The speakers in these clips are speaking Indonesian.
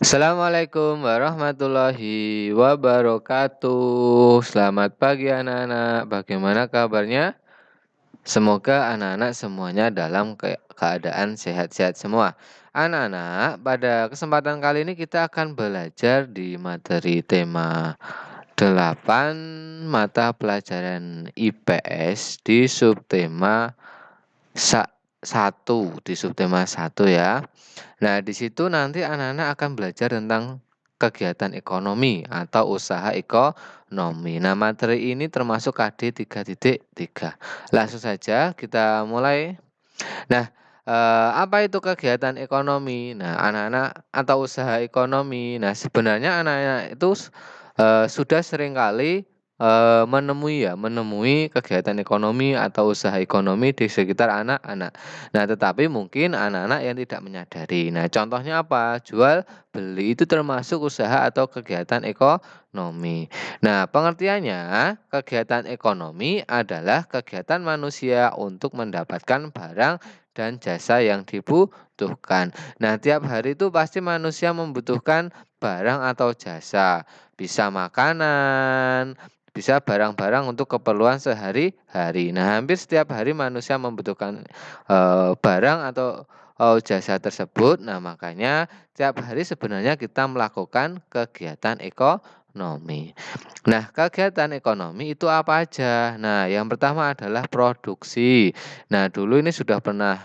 Assalamualaikum warahmatullahi wabarakatuh. Selamat pagi anak-anak. Bagaimana kabarnya? Semoga anak-anak semuanya dalam keadaan sehat-sehat semua. Anak-anak, pada kesempatan kali ini kita akan belajar di materi tema 8 mata pelajaran IPS di subtema 1, di subtema 1 ya. Nah, di situ nanti anak-anak akan belajar tentang kegiatan ekonomi atau usaha ekonomi. Nah, materi ini termasuk KD 3.3. Langsung saja kita mulai. Nah, apa itu kegiatan ekonomi? Nah, anak-anak atau usaha ekonomi. Nah, sebenarnya anak-anak itu sudah seringkali menemui kegiatan ekonomi atau usaha ekonomi di sekitar anak-anak. Nah, tetapi mungkin anak-anak yang tidak menyadari. Nah, contohnya apa? Jual beli itu termasuk usaha atau kegiatan ekonomi. Nah, pengertiannya, kegiatan ekonomi adalah kegiatan manusia untuk mendapatkan barang dan jasa yang dibutuhkan. Nah, tiap hari itu pasti manusia membutuhkan barang atau jasa, bisa makanan, bisa barang-barang untuk keperluan sehari-hari. Nah, hampir setiap hari manusia membutuhkan barang atau jasa tersebut. Nah, makanya tiap hari sebenarnya kita melakukan kegiatan ekonomi. Nah, kegiatan ekonomi itu apa aja? Nah, yang pertama adalah produksi. Nah, dulu ini sudah pernah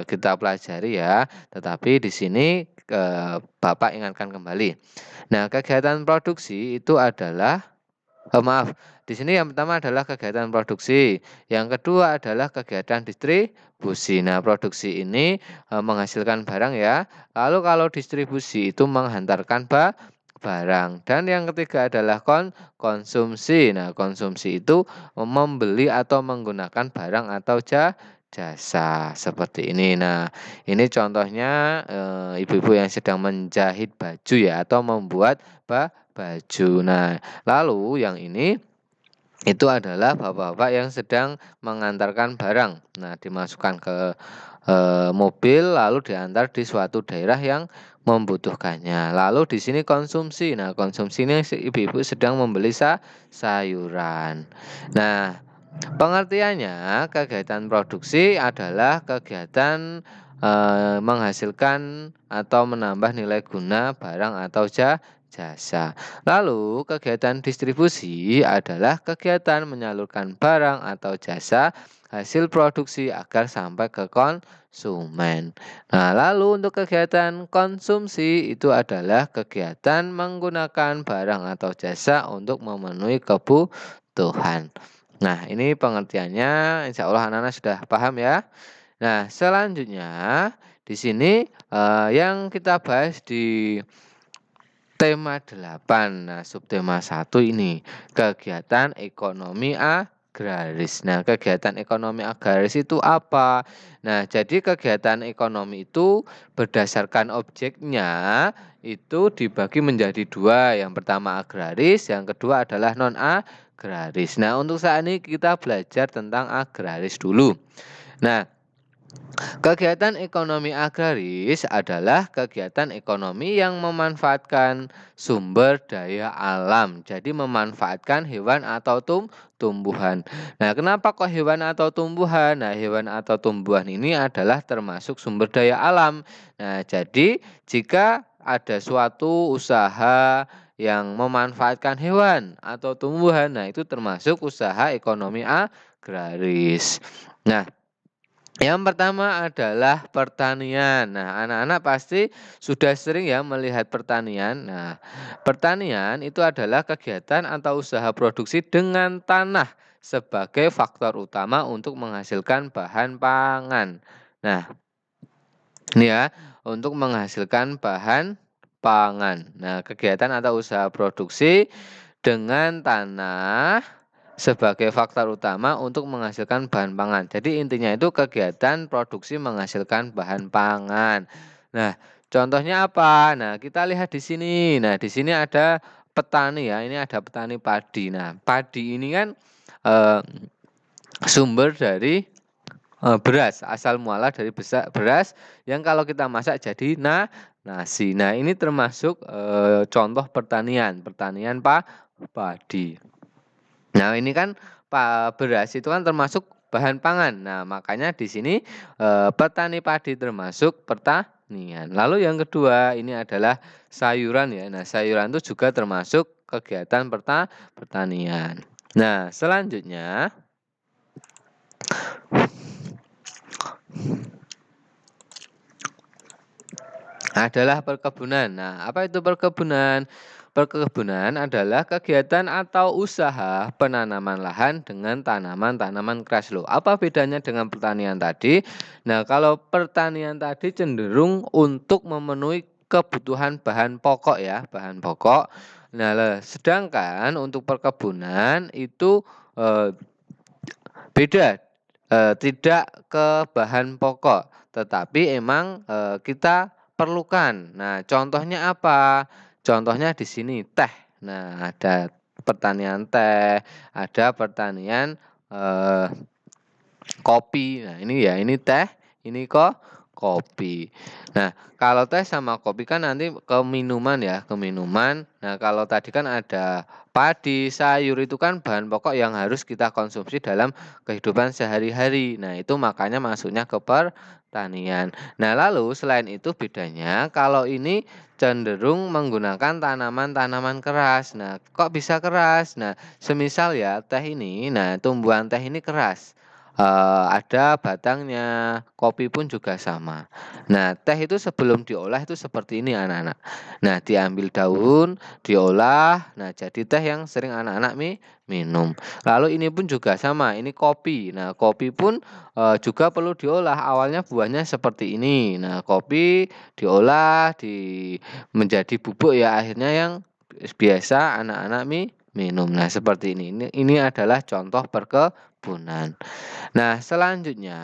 kita pelajari ya, tetapi di sini Bapak ingatkan kembali. Nah, kegiatan produksi itu adalah maaf, di sini yang pertama adalah kegiatan produksi, yang kedua adalah kegiatan distribusi. Nah, produksi ini menghasilkan barang ya. Lalu kalau distribusi itu menghantarkan barang. Dan yang ketiga adalah konsumsi. Nah, konsumsi itu membeli atau menggunakan barang atau jasa seperti ini. Nah, ini contohnya ibu-ibu yang sedang menjahit baju ya atau membuat baju. Nah, lalu yang ini itu adalah bapak-bapak yang sedang mengantarkan barang. Nah, dimasukkan ke mobil lalu diantar di suatu daerah yang membutuhkannya. Lalu di sini konsumsi. Nah, konsumsi ini si ibu-ibu sedang membeli sayuran. Nah, pengertiannya kegiatan produksi adalah kegiatan menghasilkan atau menambah nilai guna barang atau jasa. Lalu kegiatan distribusi adalah kegiatan menyalurkan barang atau jasa hasil produksi agar sampai ke konsumen. Nah, lalu untuk kegiatan konsumsi itu adalah kegiatan menggunakan barang atau jasa untuk memenuhi kebutuhan. Nah, ini pengertiannya insya Allah anak-anak sudah paham ya. Nah, selanjutnya di sini yang kita bahas di tema 8. Nah, subtema 1 ini kegiatan ekonomi agraris. Nah, kegiatan ekonomi agraris itu apa? Nah, jadi kegiatan ekonomi itu berdasarkan objeknya itu dibagi menjadi dua. Yang pertama agraris, yang kedua adalah non agraris. Nah, untuk saat ini kita belajar tentang agraris dulu. Nah, kegiatan ekonomi agraris adalah kegiatan ekonomi yang memanfaatkan sumber daya alam. Jadi memanfaatkan hewan atau tumbuhan. Nah, kenapa kok hewan atau tumbuhan? Nah, hewan atau tumbuhan ini adalah termasuk sumber daya alam. Nah, jadi jika ada suatu usaha yang memanfaatkan hewan atau tumbuhan, nah itu termasuk usaha ekonomi agraris. Nah, yang pertama adalah pertanian. Nah, anak-anak pasti sudah sering ya melihat pertanian. Nah, pertanian itu adalah kegiatan atau usaha produksi dengan tanah sebagai faktor utama untuk menghasilkan bahan pangan. Nah, ini ya, untuk menghasilkan bahan pangan. Nah, kegiatan atau usaha produksi dengan tanah sebagai faktor utama untuk menghasilkan bahan pangan. Jadi intinya itu kegiatan produksi menghasilkan bahan pangan. Nah, contohnya apa? Nah, kita lihat di sini. Nah, di sini ada petani ya. Ini ada petani padi. Nah, padi ini kan eh, sumber dari beras, asal muara dari beras yang kalau kita masak jadi nasi. Nah, ini termasuk contoh pertanian padi. Nah, ini kan beras itu kan termasuk bahan pangan. Nah, makanya di sini petani padi termasuk pertanian. Lalu yang kedua ini adalah sayuran ya. Nah, sayuran itu juga termasuk kegiatan pertanian. Nah, selanjutnya adalah perkebunan. Nah, apa itu perkebunan? Perkebunan adalah kegiatan atau usaha penanaman lahan dengan tanaman-tanaman keras loh. Apa bedanya dengan pertanian tadi? Nah, kalau pertanian tadi cenderung untuk memenuhi kebutuhan bahan pokok ya, bahan pokok. Nah, sedangkan untuk perkebunan itu beda, tidak ke bahan pokok, tetapi emang, kita perlukan. Nah, contohnya apa? Contohnya di sini teh. Nah, ada pertanian teh, ada pertanian, eee, kopi. Nah, ini ya, ini teh, ini kok kopi. Nah, kalau teh sama kopi kan nanti ke minuman ya, ke minuman. Nah, kalau tadi kan ada padi, sayur itu kan bahan pokok yang harus kita konsumsi dalam kehidupan sehari-hari. Nah, itu makanya masuknya ke pertanian. Nah, lalu selain itu bedanya kalau ini cenderung menggunakan tanaman-tanaman keras. Nah, kok bisa keras? Nah, semisal ya teh ini, nah tumbuhan teh ini keras. Ada batangnya, kopi pun juga sama. Nah, teh itu sebelum diolah itu seperti ini anak-anak. Nah, diambil daun, diolah, nah jadi teh yang sering anak-anak minum. Lalu ini pun juga sama, ini kopi. Nah, kopi pun juga perlu diolah. Awalnya buahnya seperti ini. Nah, kopi diolah menjadi bubuk ya akhirnya yang biasa anak-anak minum. Nah, seperti ini. Ini adalah contoh perkebunan. Nah, selanjutnya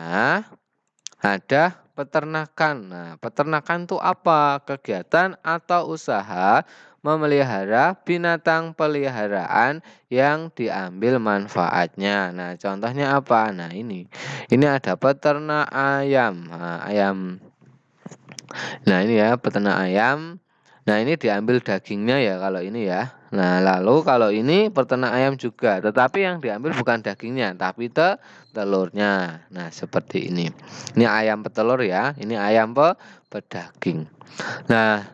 ada peternakan. Nah, peternakan itu apa? Kegiatan atau usaha memelihara binatang peliharaan yang diambil manfaatnya. Nah, contohnya apa? Nah, ini. Ini ada peternak ayam. Nah, ayam. Nah, ini ya peternak ayam. Nah, ini diambil dagingnya ya kalau ini ya. Nah, lalu kalau ini peternak ayam juga, tetapi yang diambil bukan dagingnya, tapi telurnya. Nah, seperti ini. Ini ayam petelur ya, ini ayam pedaging. Nah,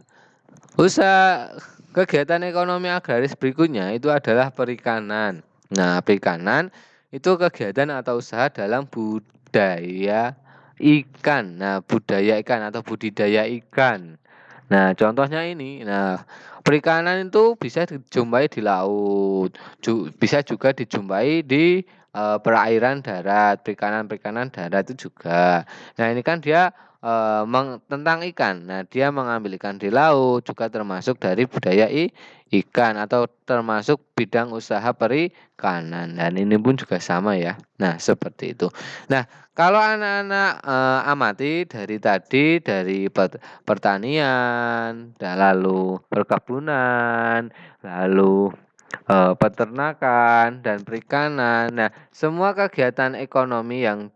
usaha kegiatan ekonomi agraris berikutnya itu adalah perikanan. Nah, perikanan itu kegiatan atau usaha dalam budaya ikan. Nah, budaya ikan atau budidaya ikan. Nah, contohnya ini. Nah, perikanan itu bisa dijumpai di laut, bisa juga dijumpai di perairan darat, perikanan-perikanan darat itu juga. Nah, ini kan dia tentang ikan. Nah, dia mengambil ikan di laut juga termasuk dari budaya ikan atau termasuk bidang usaha perikanan. Dan ini pun juga sama ya. Nah, seperti itu. Nah, kalau anak-anak amati dari tadi dari pertanian, dan lalu perkebunan, lalu peternakan dan perikanan. Nah, semua kegiatan ekonomi yang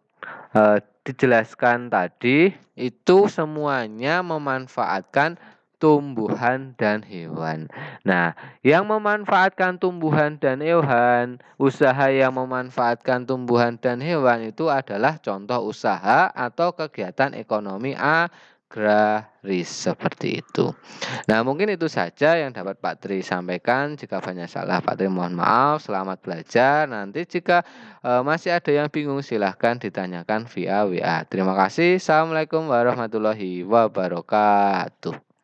dijelaskan tadi itu semuanya memanfaatkan tumbuhan dan hewan. Nah, yang memanfaatkan tumbuhan dan hewan, usaha yang memanfaatkan tumbuhan dan hewan itu adalah contoh usaha atau kegiatan ekonomi agraris seperti itu. Nah, mungkin itu saja yang dapat Pak Tri sampaikan. Jika banyak salah, Pak Tri mohon maaf. Selamat belajar. Nanti jika masih ada yang bingung, silahkan ditanyakan via WA. Terima kasih. Assalamualaikum warahmatullahi wabarakatuh.